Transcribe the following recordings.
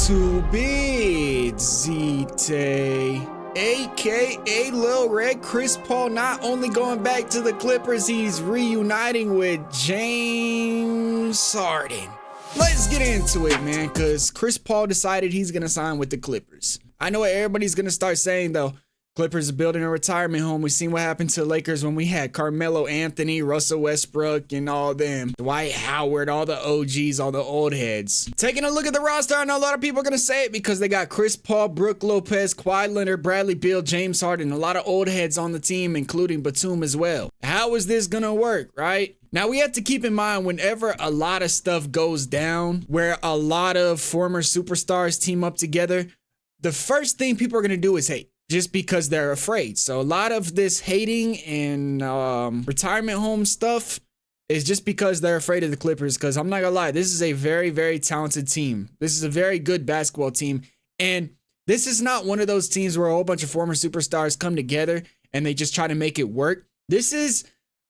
to be ZTAY, aka Lil Red. Chris Paul not only going back to the Clippers, he's reuniting with James Harden. Let's get into it, man, because Chris Paul decided he's going to sign with the Clippers. I know what everybody's going to start saying, though. Clippers are building a retirement home. We've seen what happened to the Lakers when we had Carmelo Anthony, Russell Westbrook, and all them. Dwight Howard, all the OGs, all the old heads. Taking a look at the roster, I know a lot of people are going to say it because they got Chris Paul, Brook Lopez, Kawhi Leonard, Bradley Beal, James Harden, a lot of old heads on the team, including Batum as well. How is this going to work, right? Now, we have to keep in mind whenever a lot of stuff goes down, where a lot of former superstars team up together, the first thing people are going to do is hate. Just because they're afraid. So a lot of this hating and retirement home stuff is just because they're afraid of the Clippers. Because I'm not gonna lie, this is a very, very talented team. This is a very good basketball team. And this is not one of those teams where a whole bunch of former superstars come together and they just try to make it work. This is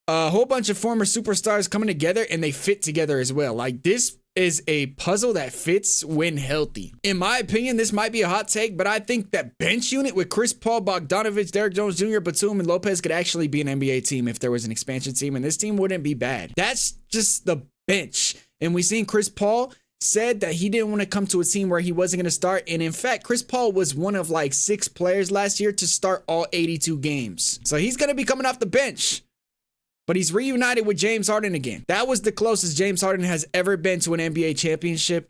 a whole bunch of former superstars coming together and they fit together as well. Like, this is a puzzle that fits when healthy. In my opinion, this might be a hot take, but I think that bench unit with Chris Paul, Bogdanovich, Derrick Jones Jr., Batum, and Lopez could actually be an NBA team if there was an expansion team, and this team wouldn't be bad. That's just the bench. And we seen Chris Paul said that he didn't want to come to a team where he wasn't going to start. And in fact, Chris Paul was one of like 6 players last year to start all 82 games. So he's going to be coming off the bench. But he's reunited with James Harden again. That was the closest James Harden has ever been to an NBA championship.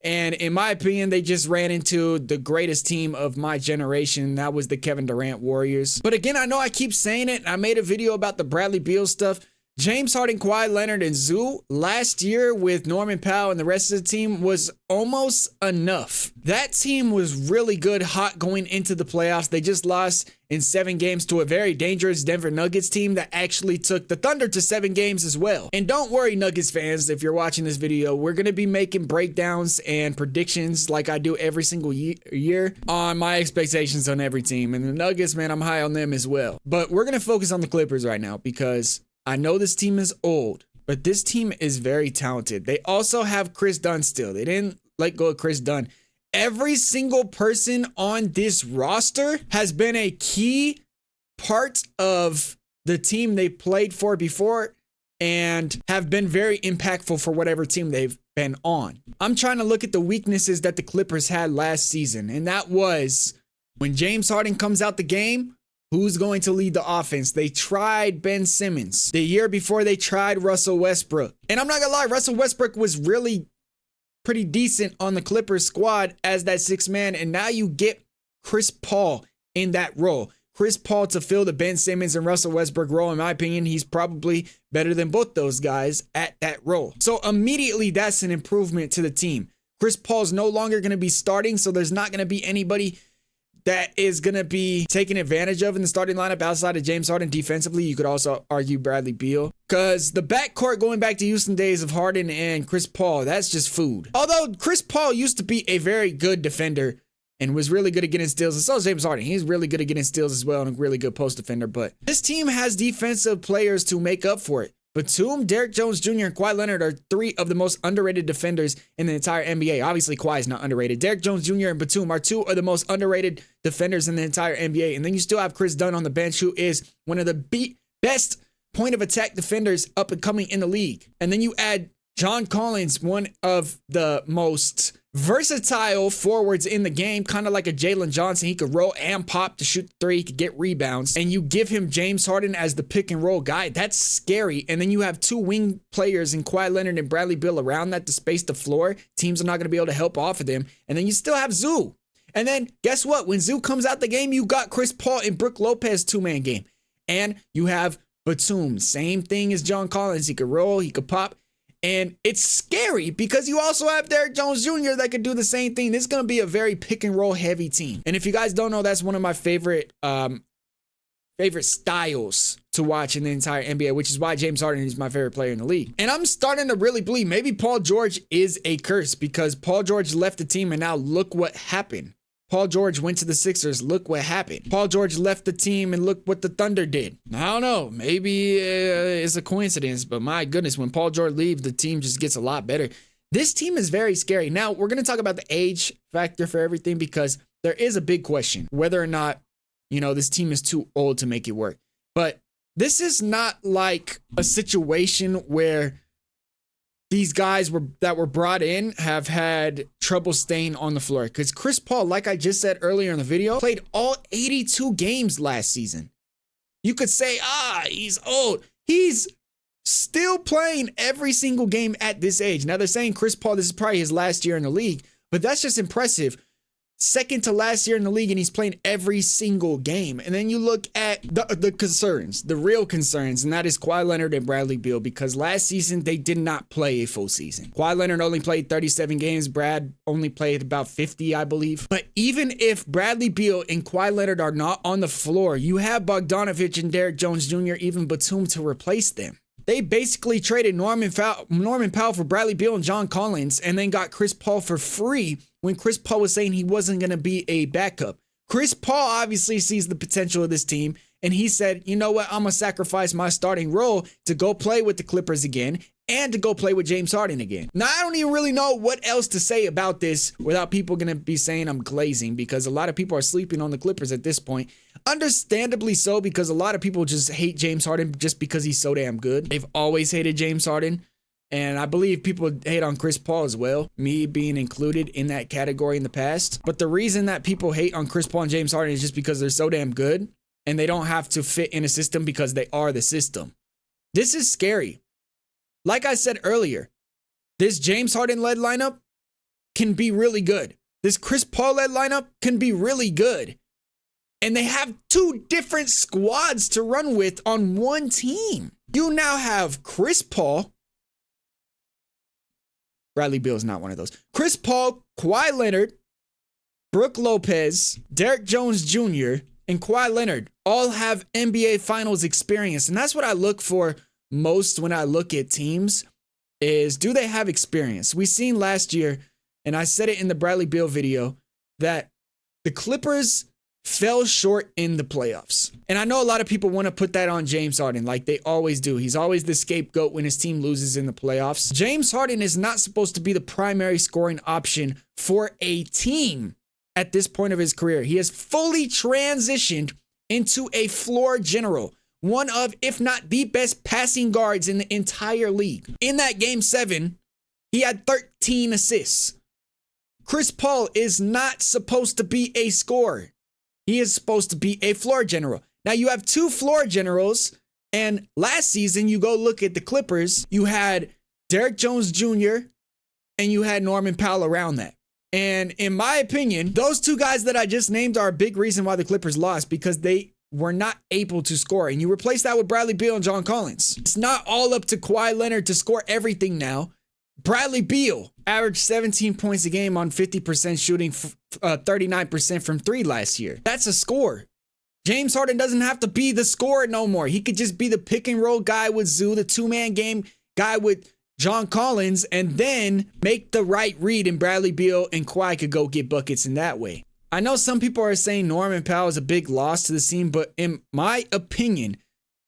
And in my opinion, they just ran into the greatest team of my generation. That was the Kevin Durant Warriors. But again, I know I keep saying it. I made a video about the Bradley Beal stuff. James Harden, Kawhi Leonard, and Zoo last year with Norman Powell and the rest of the team was almost enough. That team was really good, hot going into the playoffs. They just lost in 7 games to a very dangerous Denver Nuggets team that actually took the Thunder to 7 games as well. And don't worry, Nuggets fans, if you're watching this video, we're going to be making breakdowns and predictions like I do every single year on my expectations on every team. And the Nuggets, man, I'm high on them as well. But we're going to focus on the Clippers right now because I know this team is old, but this team is very talented. They also have Chris Dunn still. They didn't let go of Chris Dunn. Every single person on this roster has been a key part of the team they played for before and have been very impactful for whatever team they've been on. I'm trying to look at the weaknesses that the Clippers had last season, and that was when James Harden comes out the game, who's going to lead the offense? They tried Ben Simmons. The year before, they tried Russell Westbrook. And I'm not gonna lie, Russell Westbrook was really pretty decent on the Clippers squad as that 6th man. And now you get Chris Paul in that role. Chris Paul to fill the Ben Simmons and Russell Westbrook role. In my opinion, he's probably better than both those guys at that role. So immediately, that's an improvement to the team. Chris Paul's no longer going to be starting, so there's not going to be anybody that is going to be taken advantage of in the starting lineup outside of James Harden defensively. You could also argue Bradley Beal, because the backcourt going back to Houston days of Harden and Chris Paul, that's just food. Although Chris Paul used to be a very good defender and was really good at getting steals, and so is James Harden. He's really good at getting steals as well and a really good post defender. But this team has defensive players to make up for it. Batum, Derrick Jones Jr., and Kawhi Leonard are 3 of the most underrated defenders in the entire NBA. Obviously, Kawhi is not underrated. Derrick Jones Jr. and Batum are 2 of the most underrated defenders in the entire NBA. And then you still have Chris Dunn on the bench, who is one of the best point of attack defenders up and coming in the league. And then you add John Collins, one of the most versatile forwards in the game, kind of like a Jalen Johnson. He could roll and pop to shoot 3, he could get rebounds. And you give him James Harden as the pick and roll guy. That's scary. And then you have 2 wing players in Kawhi Leonard and Bradley Beal around that to space the floor. Teams are not going to be able to help off of them. And then you still have Zoo. And then guess what? When Zoo comes out the game, you got Chris Paul and Brook Lopez 2-man game. And you have Batum. Same thing as John Collins. He could roll, he could pop. And it's scary because you also have Derrick Jones Jr. that could do the same thing. This is going to be a very pick and roll heavy team. And if you guys don't know, that's one of my favorite styles to watch in the entire NBA, which is why James Harden is my favorite player in the league. And I'm starting to really believe maybe Paul George is a curse, because Paul George left the team and now look what happened. Paul George went to the Sixers. Look what happened. Paul George left the team and look what the Thunder did. I don't know. Maybe it's a coincidence, but my goodness, when Paul George leaves, the team just gets a lot better. This team is very scary. Now, we're going to talk about the age factor for everything because there is a big question whether or not, this team is too old to make it work. But this is not like a situation where these guys that were brought in have had trouble staying on the floor. Because Chris Paul, like I just said earlier in the video, played all 82 games last season. You could say, he's old. He's still playing every single game at this age. Now they're saying Chris Paul, this is probably his last year in the league, but that's just impressive. Second to last year in the league, and he's playing every single game. And then you look at the concerns, the real concerns, and that is Kawhi Leonard and Bradley Beal, because last season they did not play a full season. Kawhi Leonard only played 37 games. Brad only played about 50, I believe. But even if Bradley Beal and Kawhi Leonard are not on the floor, you have Bogdanovich and Derrick Jones Jr., even Batum to replace them. They basically traded Norman Powell for Bradley Beal and John Collins, and then got Chris Paul for free when Chris Paul was saying he wasn't going to be a backup. Chris Paul obviously sees the potential of this team, and he said, you know what, I'm going to sacrifice my starting role to go play with the Clippers again and to go play with James Harden again. Now, I don't even really know what else to say about this without people going to be saying I'm glazing, because a lot of people are sleeping on the Clippers at this point. Understandably so, because a lot of people just hate James Harden just because he's so damn good. They've always hated James Harden. And I believe people hate on Chris Paul as well, me being included in that category in the past. But the reason that people hate on Chris Paul and James Harden is just because they're so damn good and they don't have to fit in a system because they are the system. This is scary. Like I said earlier, this James Harden-led lineup can be really good. This Chris Paul-led lineup can be really good. And they have two different squads to run with on one team. You now have Chris Paul. Bradley Beal is not one of those. Chris Paul, Kawhi Leonard, Brook Lopez, Derrick Jones Jr., and Kawhi Leonard all have NBA Finals experience. And that's what I look for most when I look at teams is, do they have experience? We seen last year, and I said it in the Bradley Beal video, that the Clippers fell short in the playoffs. And I know a lot of people want to put that on James Harden like they always do. He's always the scapegoat when his team loses in the playoffs. James Harden is not supposed to be the primary scoring option for a team at this point of his career. He has fully transitioned into a floor general, one of, if not the best passing guards in the entire league. In that game 7, he had 13 assists. Chris Paul is not supposed to be a scorer. He is supposed to be a floor general. Now you have two floor generals, and last season you go look at the Clippers, you had Derrick Jones Jr. and you had Norman Powell around that. And in my opinion, those two guys that I just named are a big reason why the Clippers lost, because they were not able to score. And you replace that with Bradley Beal and John Collins. It's not all up to Kawhi Leonard to score everything now. Bradley Beal averaged 17 points a game on 50% shooting, 39% from 3 last year. That's a score. James Harden doesn't have to be the scorer no more. He could just be the pick and roll guy with Zoo, the two-man game guy with John Collins, and then make the right read, and Bradley Beal and Kawhi could go get buckets in that way. I know some people are saying Norman Powell is a big loss to the team, but in my opinion,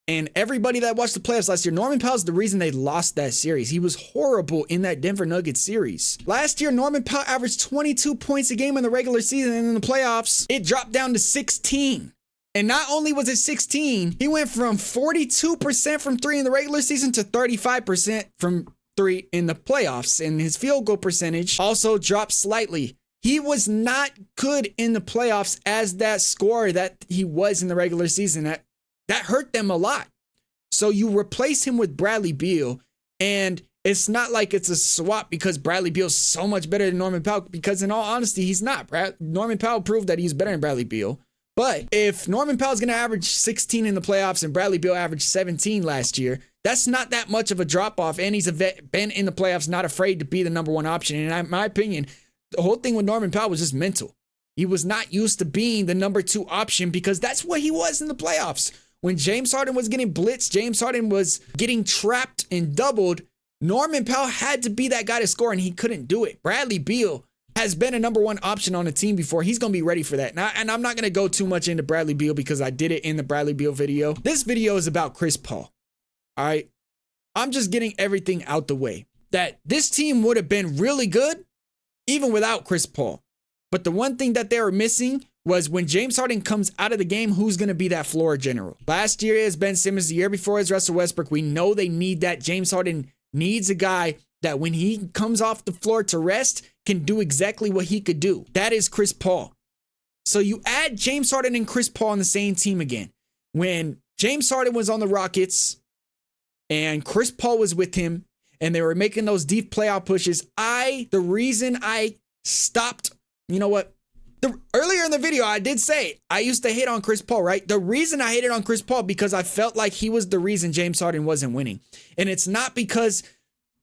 and everybody that watched the playoffs last year, Norman Powell's the reason they lost that series. He was horrible in that Denver Nuggets series. Last year, Norman Powell averaged 22 points a game in the regular season, and in the playoffs, it dropped down to 16. And not only was it 16, he went from 42% from 3 in the regular season to 35% from 3 in the playoffs. And his field goal percentage also dropped slightly. He was not good in the playoffs as that scorer that he was in the regular season. That hurt them a lot. So you replace him with Bradley Beal, and it's not like it's a swap because Bradley Beal's so much better than Norman Powell, because in all honesty, he's not. Norman Powell proved that he's better than Bradley Beal. But if Norman Powell's going to average 16 in the playoffs and Bradley Beal averaged 17 last year, that's not that much of a drop-off, and he's a vet, been in the playoffs, not afraid to be the number one option. And in my opinion, the whole thing with Norman Powell was just mental. He was not used to being the number 2 option because that's what he was in the playoffs. When James Harden was getting blitzed, James Harden was getting trapped and doubled, Norman Powell had to be that guy to score, and he couldn't do it. Bradley Beal has been a number 1 option on a team before. He's going to be ready for that. And I'm not going to go too much into Bradley Beal because I did it in the Bradley Beal video. This video is about Chris Paul. All right. I'm just getting everything out the way. that this team would have been really good even without Chris Paul. But the one thing that they were missing was when James Harden comes out of the game, who's going to be that floor general? Last year is Ben Simmons. The year before is Russell Westbrook. We know they need that. James Harden needs a guy that when he comes off the floor to rest can do exactly what he could do. That is Chris Paul. So you add James Harden and Chris Paul on the same team again. When James Harden was on the Rockets and Chris Paul was with him and they were making those deep playoff pushes, the reason I stopped, you know what? Earlier in the video, I did say I used to hate on Chris Paul, right? The reason I hated on Chris Paul because I felt like he was the reason James Harden wasn't winning. And it's not because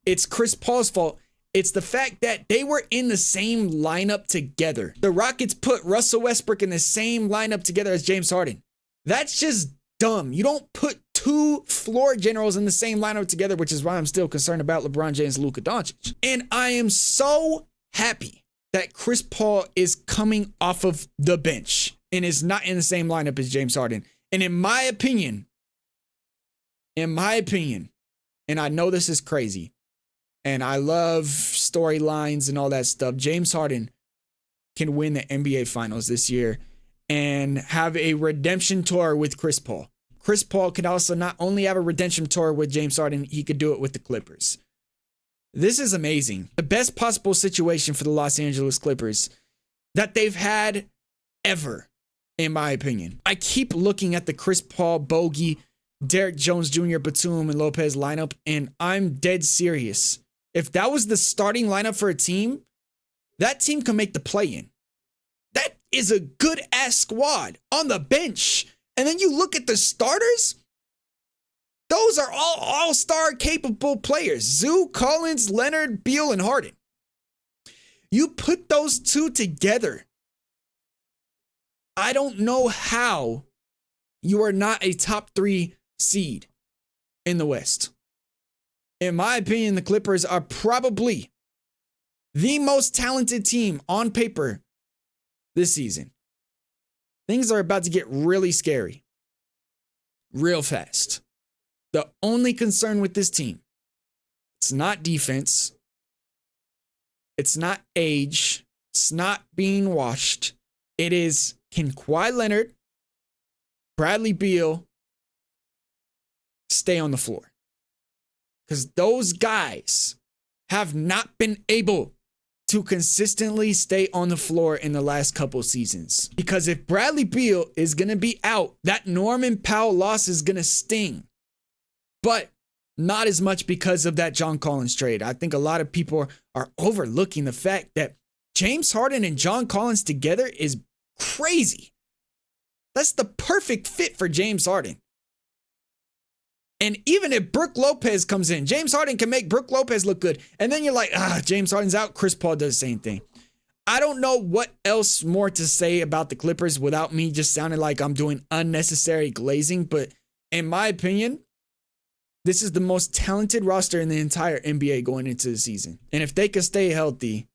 it's Chris Paul's fault. It's the fact that they were in the same lineup together. The Rockets put Russell Westbrook in the same lineup together as James Harden. That's just dumb. You don't put two floor generals in the same lineup together, which is why I'm still concerned about LeBron James and Luka Doncic. And I am so happy that Chris Paul is coming off of the bench and is not in the same lineup as James Harden. And in my opinion, and I know this is crazy, and I love storylines and all that stuff, James Harden can win the NBA Finals this year and have a redemption tour with Chris Paul. Chris Paul could also not only have a redemption tour with James Harden, he could do it with the Clippers. This is amazing. The best possible situation for the Los Angeles Clippers that they've had ever, in my opinion. I keep looking at the Chris Paul, Bogey, Derek Jones Jr., Batum, and Lopez lineup, and I'm dead serious. If that was the starting lineup for a team, that team can make the play-in. That is a good-ass squad on the bench. And then you look at the starters, those are all all-star capable players. Zoo, Collins, Leonard, Beal, and Harden. You put those two together, I don't know how you are not a top 3 seed in the West. In my opinion, the Clippers are probably the most talented team on paper this season. Things are about to get really scary, real fast. The only concern with this team, it's not defense, it's not age, it's not being washed. It is, can Kawhi Leonard, Bradley Beal stay on the floor? Because those guys have not been able to consistently stay on the floor in the last couple seasons. Because if Bradley Beal is going to be out, that Norman Powell loss is going to sting. But not as much because of that John Collins trade. I think a lot of people are overlooking the fact that James Harden and John Collins together is crazy. That's the perfect fit for James Harden. And even if Brook Lopez comes in, James Harden can make Brook Lopez look good. And then you're like, James Harden's out. Chris Paul does the same thing. I don't know what else more to say about the Clippers without me just sounding like I'm doing unnecessary glazing. But in my opinion, this is the most talented roster in the entire NBA going into the season. And if they can stay healthy,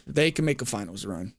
they can make a finals run.